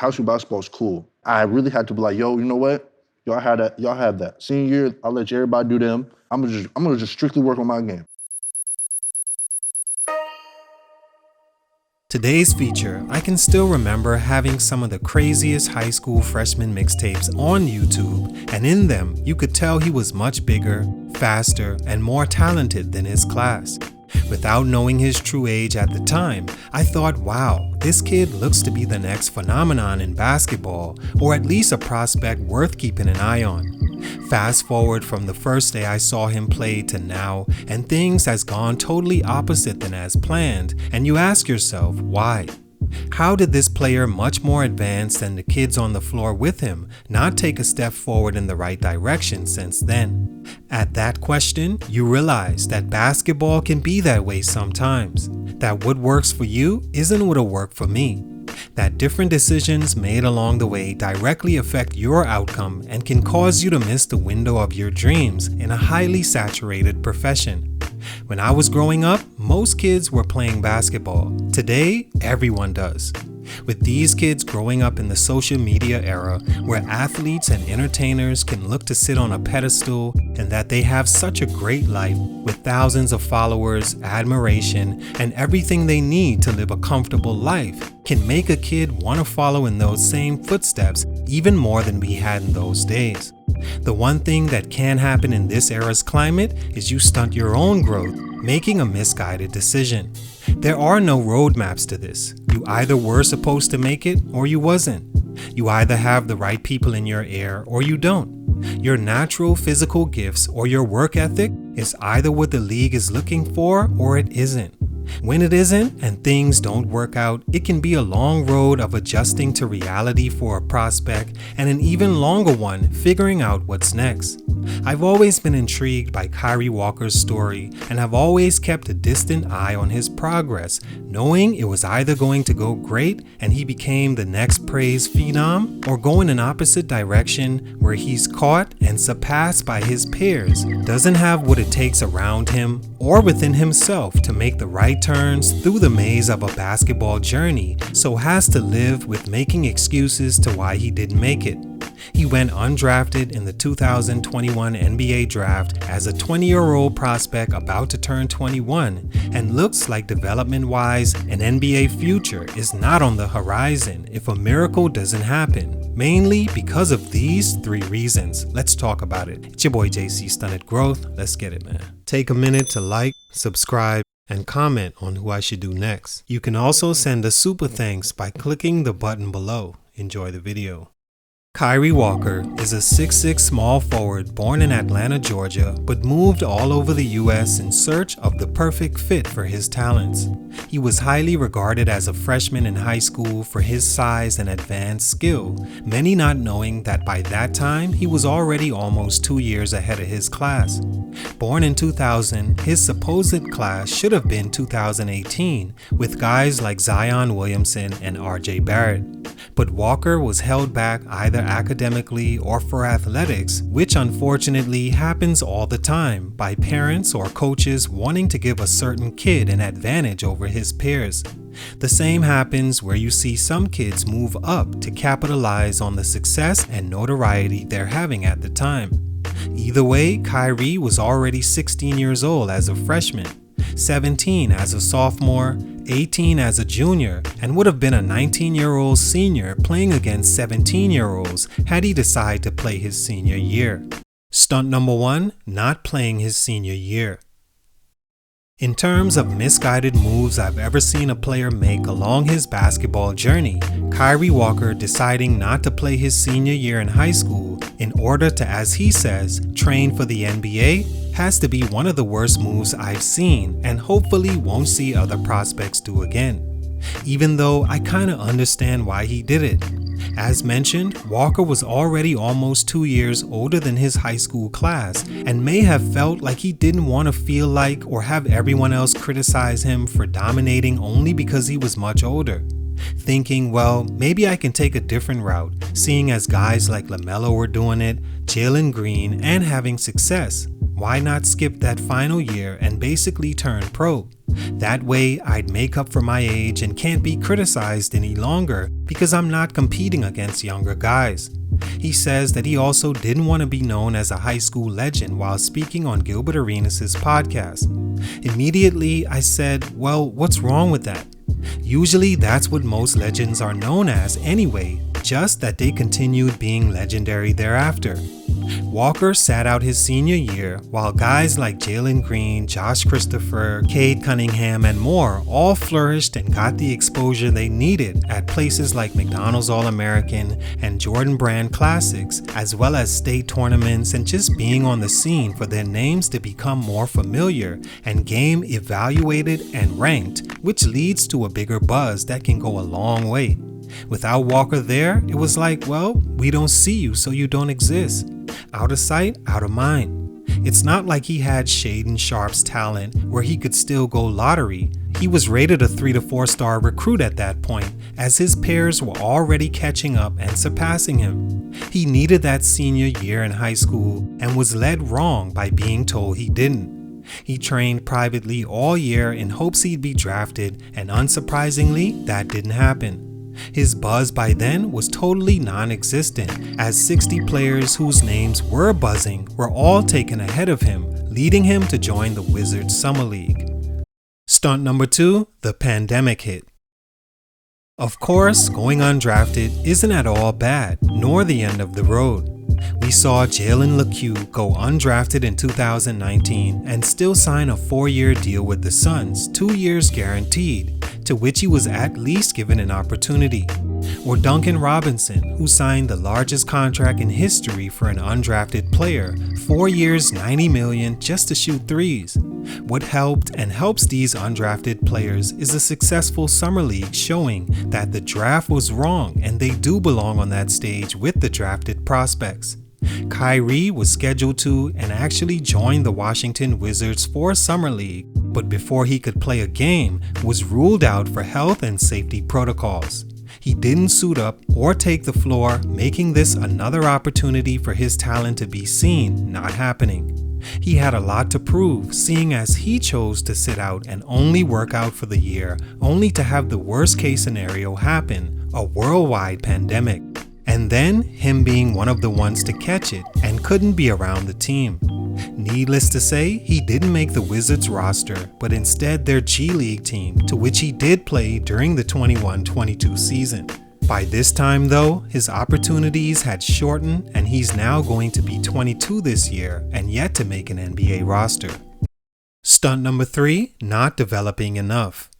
high school basketball is cool. I really had to be like, yo, you know what? Y'all had that. Y'all have that. Senior year, I'll let everybody do them. I'm gonna just strictly work on my game. Today's feature, I can still remember having some of the craziest high school freshman mixtapes on YouTube, and in them, you could tell he was much bigger, faster, and more talented than his class. Without knowing his true age at the time, I thought, wow, this kid looks to be the next phenomenon in basketball, or at least a prospect worth keeping an eye on. Fast forward from the first day I saw him play to now, and things has gone totally opposite than as planned, and you ask yourself, why? How did this player, much more advanced than the kids on the floor with him, not take a step forward in the right direction since then? At that question, you realize that basketball can be that way sometimes. That what works for you isn't what'll work for me. That different decisions made along the way directly affect your outcome and can cause you to miss the window of your dreams in a highly saturated profession. When I was growing up, most kids were playing basketball. Today, everyone does. With these kids growing up in the social media era where athletes and entertainers can look to sit on a pedestal and that they have such a great life with thousands of followers, admiration, and everything they need to live a comfortable life can make a kid want to follow in those same footsteps even more than we had in those days. The one thing that can happen in this era's climate is you stunt your own growth, making a misguided decision. There are no roadmaps to this. You either were supposed to make it or you wasn't. You either have the right people in your ear or you don't. Your natural physical gifts or your work ethic is either what the league is looking for or it isn't. When it isn't and things don't work out, it can be a long road of adjusting to reality for a prospect and an even longer one figuring out what's next. I've always been intrigued by KYREE Walker's story and have always kept a distant eye on his progress, knowing it was either going to go great and he became the next praised phenom, or go in an opposite direction where he's caught and surpassed by his peers, doesn't have what it takes around him or within himself to make the right turns through the maze of a basketball journey, so has to live with making excuses to why he didn't make it. He went undrafted in the 2021 NBA draft as a 20-year-old prospect about to turn 21, and looks like development-wise an NBA future is not on the horizon if a miracle doesn't happen, mainly because of these 3 reasons. Let's talk about it. It's your boy JC Stunted Growth. Let's get it, man. Take a minute to like, subscribe, and comment on who I should do next. You can also send a super thanks by clicking the button below. Enjoy the video. KYREE Walker is a 6'6" small forward born in Atlanta, Georgia, but moved all over the US in search of the perfect fit for his talents. He was highly regarded as a freshman in high school for his size and advanced skill, many not knowing that by that time he was already almost 2 years ahead of his class. Born in 2000, his supposed class should have been 2018, with guys like Zion Williamson and RJ Barrett. But Walker was held back either academically or for athletics, which unfortunately happens all the time, by parents or coaches wanting to give a certain kid an advantage over his peers. The same happens where you see some kids move up to capitalize on the success and notoriety they're having at the time. Either way, KYREE was already 16 years old as a freshman, 17 as a sophomore, 18 as a junior, and would have been a 19-year-old senior playing against 17-year-olds had he decided to play his senior year. Stunt number 1, not playing his senior year. In terms of misguided moves I've ever seen a player make along his basketball journey, KYREE Walker deciding not to play his senior year in high school in order to, as he says, train for the NBA has to be one of the worst moves I've seen and hopefully won't see other prospects do again. Even though I kinda understand why he did it. As mentioned, Walker was already almost 2 years older than his high school class and may have felt like he didn't want to feel like or have everyone else criticize him for dominating only because he was much older. Thinking, well, maybe I can take a different route, seeing as guys like LaMelo were doing it, Jalen Green, and having success. why not skip that final year and basically turn pro? That way, I'd make up for my age and can't be criticized any longer because I'm not competing against younger guys. He says that he also didn't want to be known as a high school legend while speaking on Gilbert Arenas' podcast. Immediately, I said, well, what's wrong with that? Usually that's what most legends are known as anyway, just that they continued being legendary thereafter. Walker sat out his senior year while guys like Jalen Green, Josh Christopher, Cade Cunningham, and more all flourished and got the exposure they needed at places like McDonald's All-American and Jordan Brand Classics, as well as state tournaments and just being on the scene for their names to become more familiar and game evaluated and ranked, which leads to a bigger buzz that can go a long way. Without Walker there, it was like, well, we don't see you, so you don't exist. Out of sight, out of mind. It's not like he had Shaden Sharp's talent where he could still go lottery. He was rated a 3 to 4 star recruit at that point, as his peers were already catching up and surpassing him. He needed that senior year in high school and was led wrong by being told he didn't. He trained privately all year in hopes he'd be drafted, and unsurprisingly, that didn't happen. His buzz by then was totally non-existent, as 60 players whose names were buzzing were all taken ahead of him, leading him to join the Wizards Summer League. Stunt number 2, the pandemic hit. Of course, going undrafted isn't at all bad, nor the end of the road. We saw Jalen LeCue go undrafted in 2019 and still sign a 4-year deal with the Suns, 2 years guaranteed, to which he was at least given an opportunity. Or Duncan Robinson, who signed the largest contract in history for an undrafted player, 4 years, $90 million just to shoot threes. What helped and helps these undrafted players is a successful summer league showing that the draft was wrong and they do belong on that stage with the drafted prospects. Kyrie was scheduled to and actually joined the Washington Wizards for Summer League, but before he could play a game, was ruled out for health and safety protocols. He didn't suit up or take the floor, making this another opportunity for his talent to be seen, not happening. He had a lot to prove, seeing as he chose to sit out and only work out for the year, only to have the worst case scenario happen, a worldwide pandemic. And then him being one of the ones to catch it and couldn't be around the team. Needless to say, he didn't make the Wizards roster, but instead their G League team, to which he did play during the 21-22 season. By this time though, his opportunities had shortened and he's now going to be 22 this year and yet to make an NBA roster. Stunt number 3, not developing enough.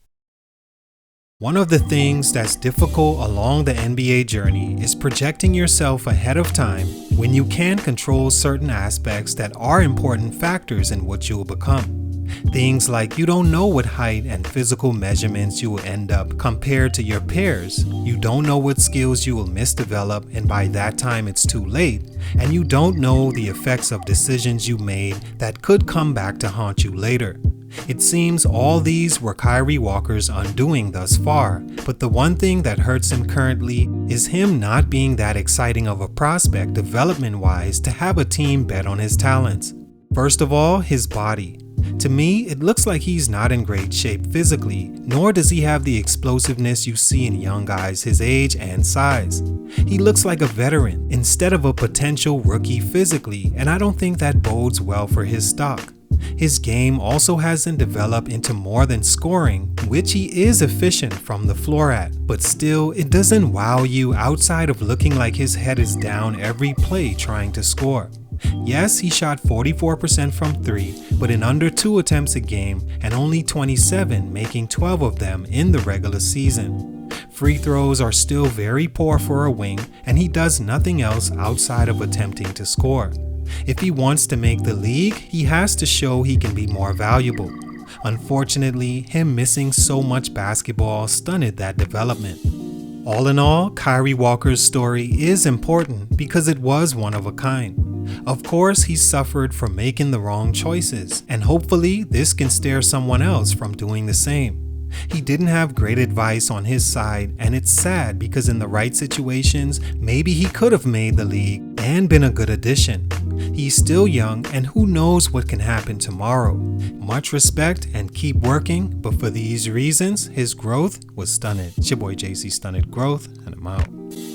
One of the things that's difficult along the NBA journey is projecting yourself ahead of time when you can't control certain aspects that are important factors in what you'll become. Things like you don't know what height and physical measurements you will end up compared to your peers, you don't know what skills you will misdevelop and by that time it's too late, and you don't know the effects of decisions you made that could come back to haunt you later. It seems all these were Kyrie Walker's undoing thus far, but the one thing that hurts him currently is him not being that exciting of a prospect development-wise to have a team bet on his talents. First of all, his body. To me, it looks like he's not in great shape physically, nor does he have the explosiveness you see in young guys his age and size. He looks like a veteran instead of a potential rookie physically, and I don't think that bodes well for his stock. His game also hasn't developed into more than scoring, which he is efficient from the floor at, but still it doesn't wow you outside of looking like his head is down every play trying to score. Yes, he shot 44% from 3, but in under 2 attempts a game and only 27, making 12 of them in the regular season. Free throws are still very poor for a wing, and he does nothing else outside of attempting to score. If he wants to make the league, he has to show he can be more valuable. Unfortunately, him missing so much basketball stunted that development. All in all, Kyrie Walker's story is important because it was one of a kind. Of course, he suffered from making the wrong choices, and hopefully this can steer someone else from doing the same. He didn't have great advice on his side, and it's sad because in the right situations, maybe he could have made the league and been a good addition. He's still young, and who knows what can happen tomorrow. Much respect and keep working, but for these reasons, his growth was stunted. It's your boy JC Stunted Growth, and I'm out.